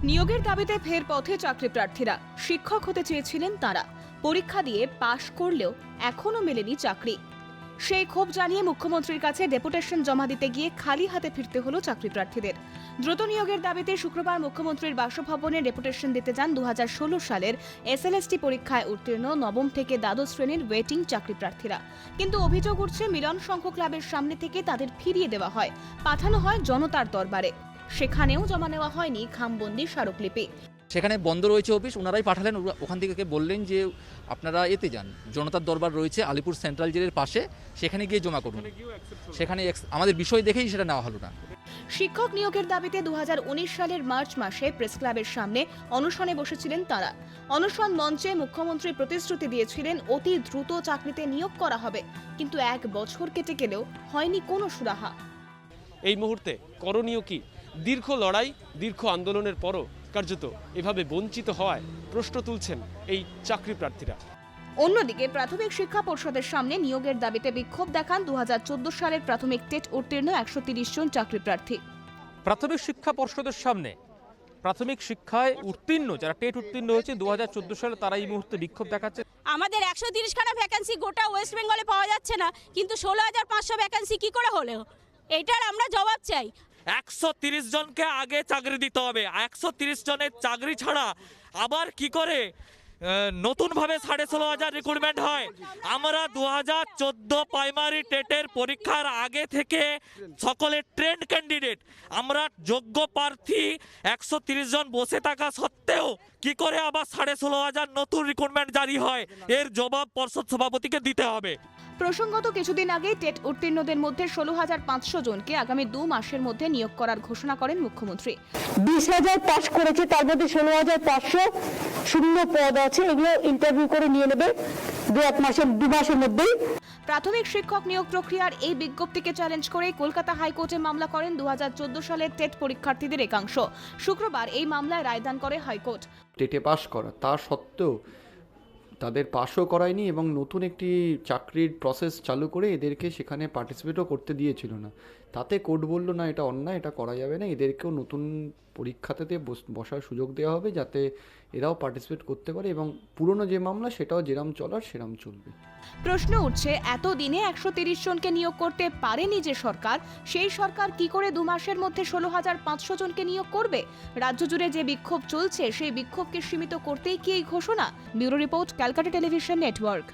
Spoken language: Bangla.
নিয়োগের দাবিতে ফের পথে চাকরি প্রার্থীরা। শিক্ষক হতে চেয়েছিলেন তারা, পরীক্ষা দিয়ে পাশ করলেও এখনো মেলেনি চাকরি। সেই ক্ষোভ জানিয়ে মুখ্যমন্ত্রীর কাছে ডেপুটেশন জমা দিতে গিয়ে খালি হাতে ফিরতে হলো চাকরি প্রার্থীদের। দ্রুত নিয়োগের দাবিতে শুক্রবার মুখ্যমন্ত্রীর বাসভবনে ডেপুটেশন দিতে যান 2016 সালের এসএলএসটি পরীক্ষায় উত্তীর্ণ নবম থেকে দ্বাদশ শ্রেণীর ওয়েটিং চাকরি প্রার্থীরা। কিন্তু অভিযোগ উঠছে মিলন সংঘ ক্লাবের সামনে থেকে তাদের ফিরিয়ে দেওয়া হয়, পাঠানো হয় জনতার দরবারে। সেখানেও জমা নেওয়া হয়নি খামবন্দি স্মারকলিপি। সেখানে বন্ধ রয়েছে অফিস, ওনারাই পাঠালেন। ওখান থেকে বললেন যে আপনারা এতে যান, জনতার দরবার রয়েছে আলিপুর সেন্ট্রাল জেলের পাশে, সেখানে গিয়ে জমা করুন। সেখানে আমাদের বিষয় দেখেই সেটা নেওয়া হলো না। শিক্ষক নিয়োগের দাবিতে 2019 সালের মার্চ মাসে প্রেস ক্লাবের সামনে অনশনে বসেছিলেন তারা। অনশন মঞ্চে মুখ্যমন্ত্রী প্রতিশ্রুতি দিয়েছিলেন অতি দ্রুত চাকরিতে নিয়োগ করা হবে, কিন্তু 1 বছর কেটে গেলেও হয়নি কোনো সুরাহা। এই মুহূর্তে করণীয় কি? দীর্ঘ লড়াই, দীর্ঘ আন্দোলনের পরও কার্যত এভাবে বঞ্চিত হওয়ায় প্রশ্ন তুলছেন এই চাকরি প্রার্থীরা। অন্যদিকে প্রাথমিক শিক্ষা পর্ষদের সামনে নিয়োগের দাবিতে বিক্ষোভ দেখান 2014 সালের প্রাথমিক টেট উত্তীর্ণ 130 জন চাকরি প্রার্থী। প্রাথমিক শিক্ষা পর্ষদের সামনে প্রাথমিক শিক্ষায় উত্তীর্ণ যারা টেট উত্তীর্ণ হয়েছে 2014 সালে, তারা এই মুহূর্তে বিক্ষোভ দেখাচ্ছে। আমাদের 130 খানা ভ্যাকেন্সি গোটা ওয়েস্ট বেঙ্গলে পাওয়া যাচ্ছে না, কিন্তু 16,500 ভ্যাকেন্সি কি করে হলো? এটার আমরা জবাব চাই। 130 জনকে আগে চাকরি দিতে হবে। 130 জনের চাকরি ছাড়া আবার কি করে নতুনভাবে 16,500 রিক্রুটমেন্ট হয়? আমরা 2014 প্রাইমারি টেটের পরীক্ষার আগে থেকে সকলে ট্রেন্ড ক্যান্ডিডেট, আমরা যোগ্য প্রার্থী 130 জন বসে থাকা সত্ত্বেও কি করে আবার 16,500 নতুন রিক্রুটমেন্ট জারি হয়? এর জবাব পর্ষদ সভাপতিকে দিতে হবে। প্রসঙ্গত কিছুদিন আগে টেট উত্তীর্ণদের মধ্যে 16,500 জনকে আগামী 2 মাসের মধ্যে নিয়োগ করার ঘোষণা করেন মুখ্যমন্ত্রী। 20,000 পাস করেছে, তার মধ্যে 16,500 শূন্য পদ আছে, এগুলো ইন্টারভিউ করে নিয়ে নেবে 2 মাসের মধ্যেই। প্রাথমিক শিক্ষক নিয়োগ প্রক্রিয়ার এই বিজ্ঞপ্তিকে চ্যালেঞ্জ করে কলকাতা হাইকোর্টে মামলা করেন 2014 সালের টেট পরীক্ষার্থীদের একাংশ। শুক্রবার এই মামলায় রায়দান করে হাইকোর্ট। টেটে পাস করা তা সত্ত্বেও তাদের পাসও করায়নি এবং নতুন একটি চাকরির প্রসেস চালু করে এদেরকে সেখানে পার্টিসিপেটও করতে দিয়েছিল না। তাতে কোর্ট বলল না, এটা অন্যায়, এটা করা যাবে না, এদেরকেও নতুন পরীক্ষাতে বসার সুযোগ দেওয়া হবে যাতে এরাও পার্টিসিপেট করতে পারে, এবং পুরনো যে মামলা সেটাও যেরাম চলার সেরাম চলবে। প্রশ্ন উঠছে, এতদিনে 130 জনকে নিয়োগ করতে পারেনি যে সরকার, সেই সরকার কি করে 2 মাসের মধ্যে 16,500 জনকে নিয়োগ করবে? রাজ্য জুড়ে যে বিক্ষোভ চলছে সেই বিক্ষোভকে সীমিত করতেই কি এই ঘোষণা? Bureau report, Calcutta television network.